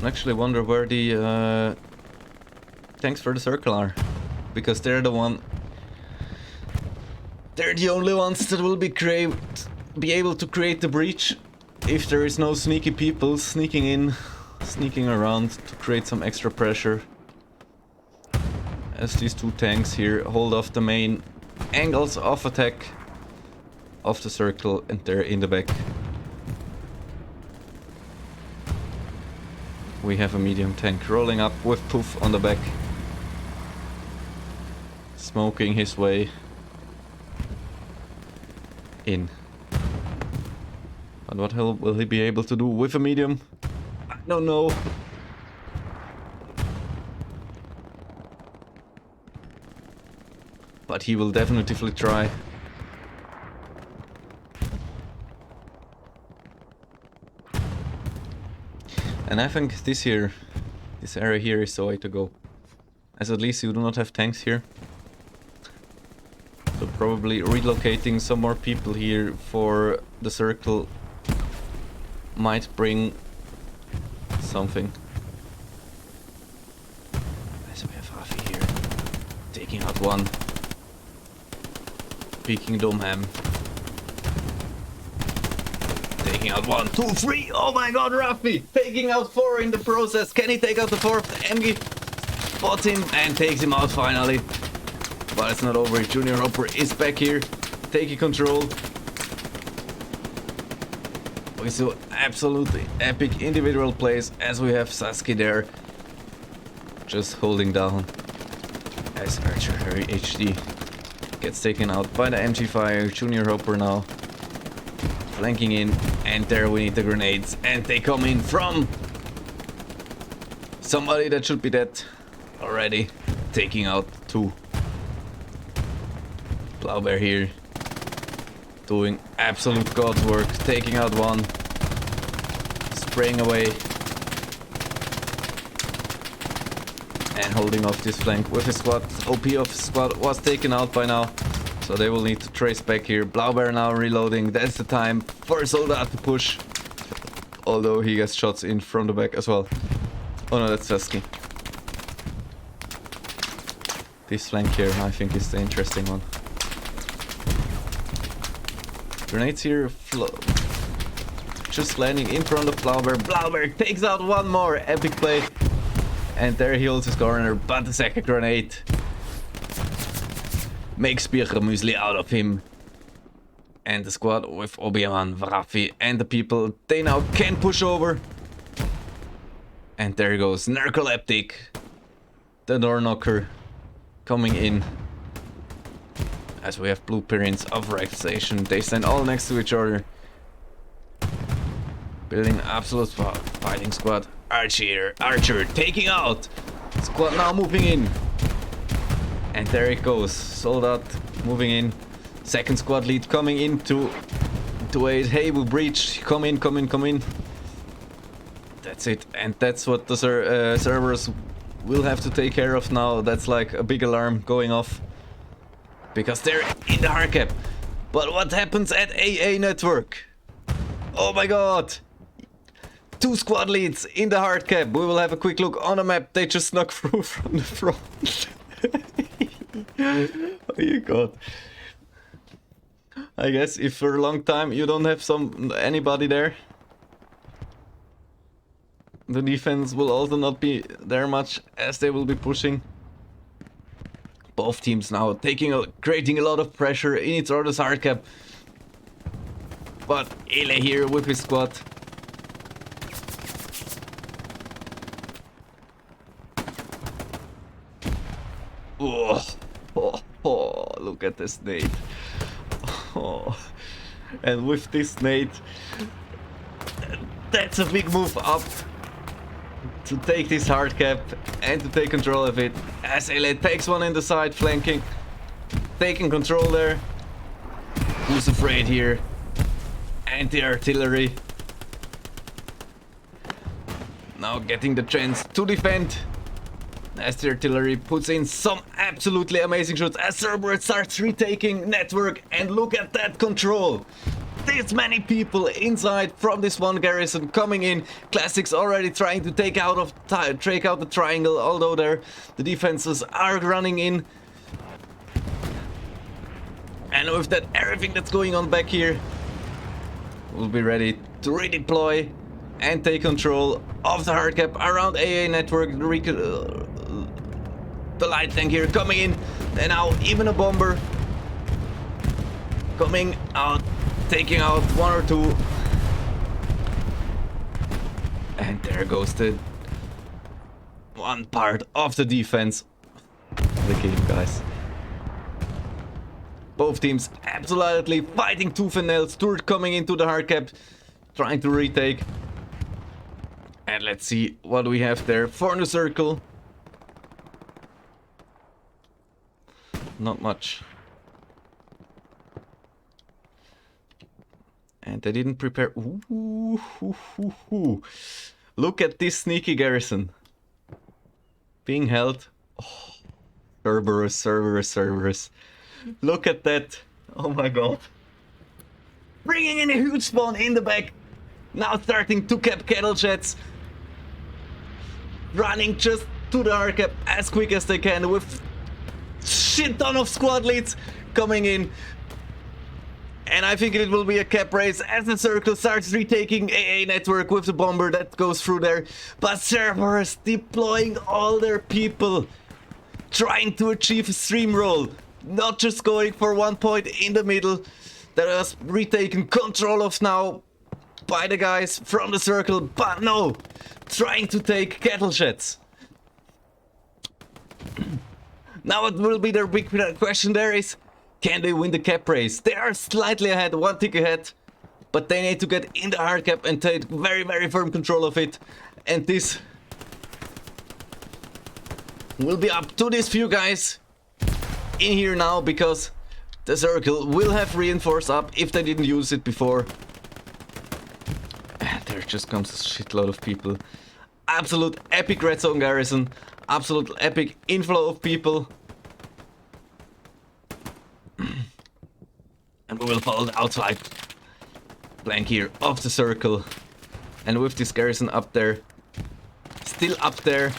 I actually wonder where the tanks for the circle are. Because they're the one... They're the only ones that will be able to create the breach. If there is no sneaky people sneaking in, sneaking around to create some extra pressure. As these two tanks here hold off the main angles of attack of the circle, and they're in the back. We have a medium tank rolling up with Poof on the back. Smoking his way in. But what hell will he be able to do with a medium? I don't know. But he will definitely try. And I think this area here is the way to go. As at least you do not have tanks here. So probably relocating some more people here for the circle might bring something. So we have Rafi here, taking out one. Peeking Domham. Taking out 1, 2, 3. Oh my god, Rafi! Taking out 4 in the process. Can he take out the 4th? MG spots him and takes him out finally. But it's not over. Junior Hopper is back here, taking control. We saw absolutely epic individual plays as we have Sasuke there. Just holding down. As Archer Harry HD gets taken out by the MG fire. Junior Hopper now flanking in, and there we need the grenades, and they come in from somebody that should be dead already, taking out 2. Blaubear here doing absolute god's work, taking out 1, spraying away and holding off this flank with his squad. OP of his squad was taken out by now, so they will need to trace back here. Blaubear now reloading. That's the time for Soldat to push. Although he gets shots in from the back as well. Oh no, that's Sasuke. This flank here, I think, is the interesting one. Grenades here, just landing in front of Blaubear. Blaubear takes out 1 more. Epic play. And there he holds his corner, but the second grenade makes Bircher Muesli out of him. And the squad with Obi-Wan, Rafi and the people, they now can push over. And there goes Narcoleptic, the door knocker, coming in. As we have blueprints of relaxation, they stand all next to each other. Building absolute fighting squad. Archer taking out. Squad now moving in. And there it goes. Soldat moving in. Second squad lead coming in to aid. Hey, we breached. Come in. That's it. And that's what the Cerberus will have to take care of now. That's like a big alarm going off. Because they're in the hard cap. But what happens at AA network? Oh my god. 2 squad leads in the hard cap. We will have a quick look on the map. They just snuck through from the front. Oh my god. I guess if for a long time you don't have anybody there, the defense will also not be there much, as they will be pushing. Both teams now creating a lot of pressure in each other's hard cap. But Ele here with his squad. Oh, Look at this nade. Oh. And with this nade, that's a big move up to take this hard cap and to take control of it. As Elite takes one in the side, flanking, taking control there. Who's afraid here? Anti-artillery. Now getting the chance to defend. As the artillery puts in some absolutely amazing shots. As Cerberus starts retaking network. And look at that control. This many people inside from this one garrison coming in. Classics already trying to take out the triangle. Although the defenses are running in. And with that, everything that's going on back here, we'll be ready to redeploy and take control of the hard cap around AA network. The light tank here coming in, and now even a bomber coming out, taking out one or two. And there goes the one part of the defense of the game, guys. Both teams absolutely fighting tooth and nail. Stuart coming into the hard cap, trying to retake. And let's see what we have there for the circle. Not much. And they didn't prepare. Ooh. Look at this sneaky garrison being held. Oh, Cerberus. Look at that. Oh my god. Bringing in a huge spawn in the back. Now starting to cap cattle jets. Running just to the hard cap as quick as they can with shit ton of squad leads coming in. And I think it will be a cap race as the circle starts retaking AA network with the bomber that goes through there. But Cerberus deploying all their people, trying to achieve a stream roll, not just going for 1 point in the middle that was retaken control of now by the guys from the circle, but no, trying to take cattle sheds. Now what will be their big question there is, can they win the cap race? They are slightly ahead, 1 tick ahead, but they need to get in the hard cap and take very, very firm control of it. And this will be up to these few guys in here now, because the circle will have reinforced up if they didn't use it before. And there just comes a shitload of people. Absolute epic red zone garrison. Absolute epic inflow of people. And we will follow the outside flank here of the circle. And with this garrison up there, still up there,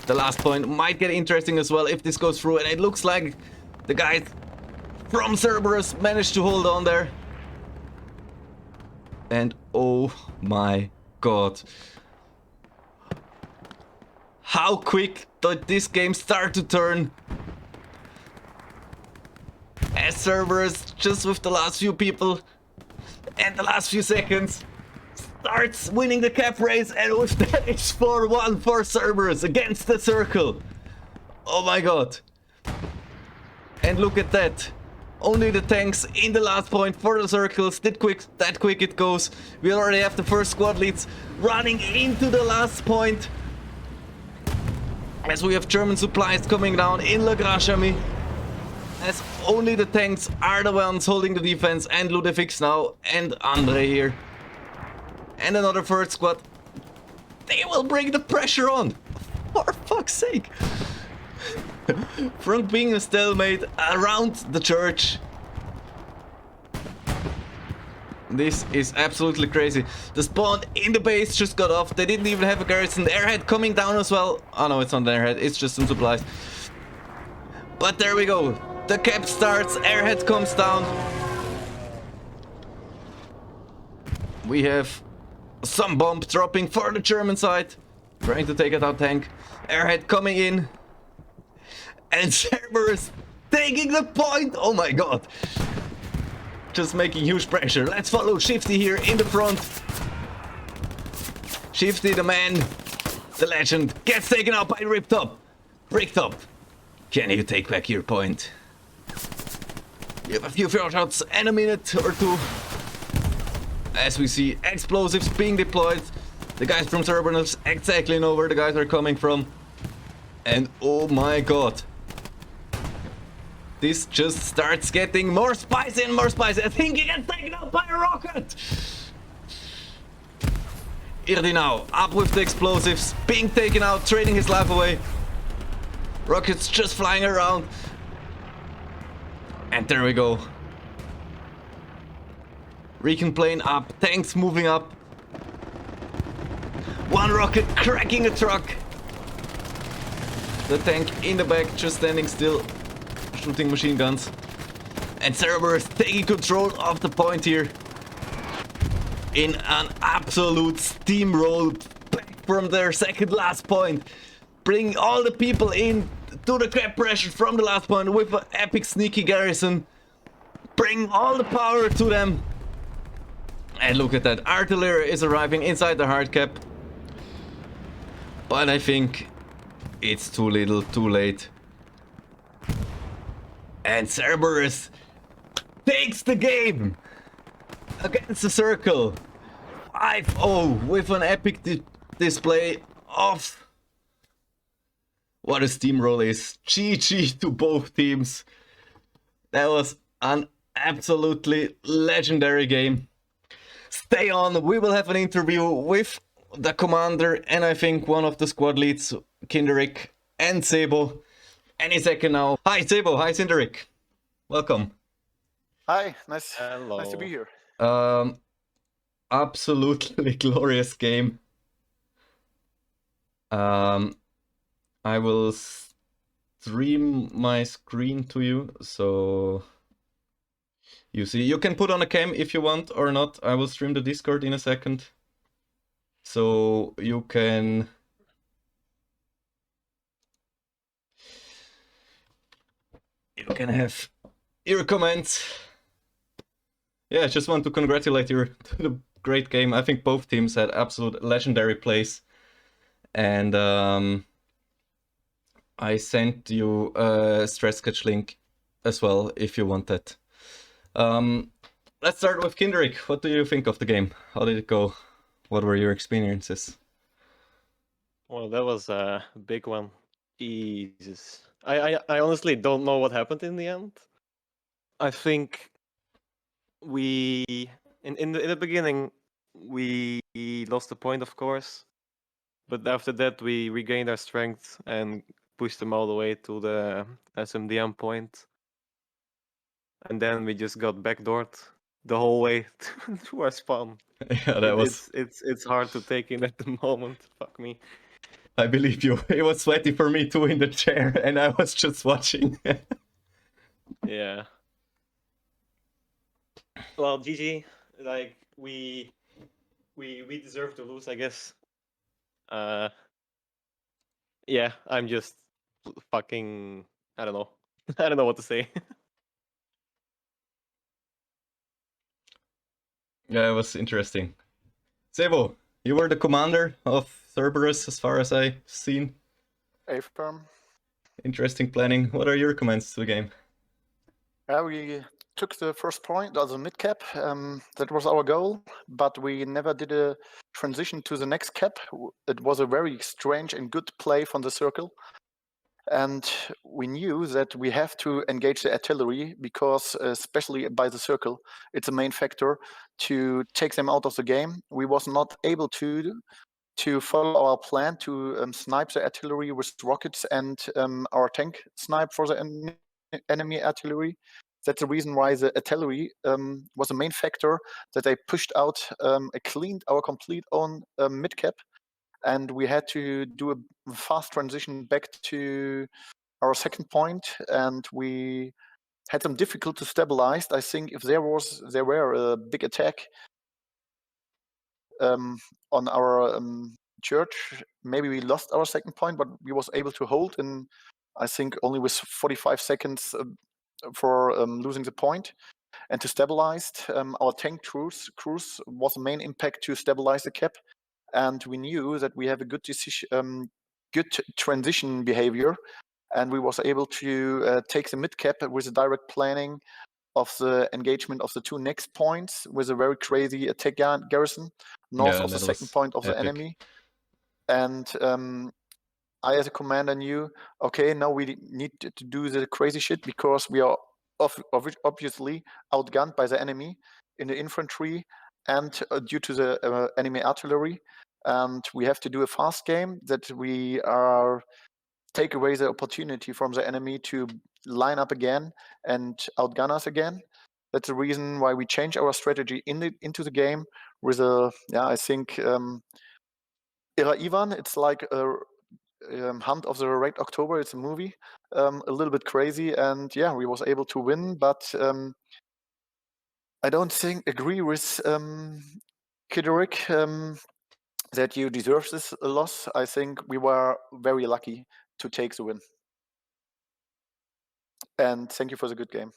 the last point might get interesting as well if this goes through. And it looks like the guys from Cerberus managed to hold on there. And oh my god. How quick did this game start to turn? As Cerberus, just with the last few people and the last few seconds, starts winning the cap race, and with that it's 4-1 for Cerberus against the circle. Oh my god. And look at that. Only the tanks in the last point for the circles. That quick it goes. We already have the first squad leads running into the last point. As we have German supplies coming down in Le Grand-Chamy. As only the tanks are the ones holding the defense, and Ludefix now, and Andre here. And another third squad. They will bring the pressure on. For fuck's sake. From being a stalemate around the church. This is absolutely crazy. The spawn in the base just got off. They didn't even have a garrison. The airhead coming down as well. Oh no, it's not the airhead. It's just some supplies. But there we go. The cap starts. Airhead comes down. We have some bomb dropping for the German side. Trying to take out our tank. Airhead coming in. And Cerberus taking the point. Oh my god. Just making huge pressure. Let's follow Shifty here in the front. Shifty, the man, the legend, gets taken out by Riptop. Riptop, can you take back your point? You have a few fair shots and a minute or two. As we see explosives being deployed. The guys from Cerberus exactly know where the guys are coming from. And oh my god. This just starts getting more spicy and more spicy. I think he gets taken out by a rocket. Irdi now up with the explosives, being taken out, trading his life away. Rockets just flying around. And there we go. Recon plane up, tanks moving up. One rocket cracking a truck. The tank in the back just standing still, shooting machine guns. And Cerberus taking control of the point here. In an absolute steamroll back from their second last point. Bringing all the people in to the crab pressure from the last point with an epic sneaky garrison. Bring all the power to them. And look at that, artillery is arriving inside the hard cap. But I think it's too little, too late. And Cerberus takes the game against the circle. 5-0 with an epic display of what a steamroll is. GG to both teams. That was an absolutely legendary game. Stay on, we will have an interview with the commander and I think one of the squad leads, Kinderic and Sebo, any second now. Hi Sebo, hi Kinderic. Welcome. Hi, nice to be here. Absolutely glorious game. I will stream my screen to you, so you see. You can put on a cam if you want or not. I will stream the Discord in a second, so you can have your comments. Yeah, I just want to congratulate you to the great game. I think both teams had absolute legendary plays. And I sent you a stress sketch link as well, if you want that. Let's start with Kinderic. What do you think of the game? How did it go? What were your experiences? Well, that was a big one. Jesus. I honestly don't know what happened in the end. I think we in the beginning we lost the point, of course, but after that we regained our strength and pushed them all the way to the SMDM point, and then we just got backdoored the whole way to our spawn. Yeah, that was. It's hard to take in at the moment. Fuck me. I believe you. It was sweaty for me too in the chair, and I was just watching. Yeah. Well, GG. Like we deserve to lose, I guess. Yeah, I'm just fucking. I don't know. I don't know what to say. Yeah, it was interesting. Sebo, you were the commander of Cerberus, as far as I've seen. A-firm. Interesting planning. What are your comments to the game? We took the first point, also mid-cap. That was our goal, but we never did a transition to the next cap. It was a very strange and good play from the circle. And we knew that we have to engage the artillery because, especially by the circle, it's a main factor to take them out of the game. We was not able to follow our plan to snipe the artillery with rockets and our tank snipe for the enemy artillery. That's the reason why the artillery was a main factor that they pushed out, cleaned our complete own mid-cap. And we had to do a fast transition back to our second point, and we had some difficulty to stabilize. I think if there were a big attack on our church, maybe we lost our second point, but we was able to hold in, I think, only with 45 seconds for losing the point. And to stabilize, our tank cruise was the main impact to stabilize the cap. And we knew that we have a good decision, good transition behavior, and we was able to take the mid cap with a direct planning of the engagement of the 2 next points with a very crazy attack garrison north Yeah, of the that second was point of the epic. enemy. And I, as a commander, knew, okay, now we need to do the crazy shit because we are obviously outgunned by the enemy in the infantry and due to the enemy artillery. And we have to do a fast game that we are take away the opportunity from the enemy to line up again and outgun us again. That's the reason why we change our strategy into the game with a, I think, Era Ivan. It's like a Hunt of the Red October. It's a movie, a little bit crazy, and yeah, we was able to win. But I don't agree with Kiderick that you deserve this loss. I think we were very lucky to take the win. And thank you for the good game.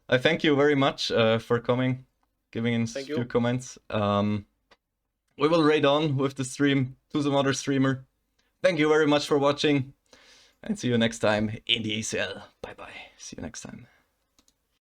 I thank you very much for coming, giving in a Thank few you. comments. We will raid on with the stream to some other streamer. Thank you very much for watching, and see you next time in the ECL. Bye bye. See you next time.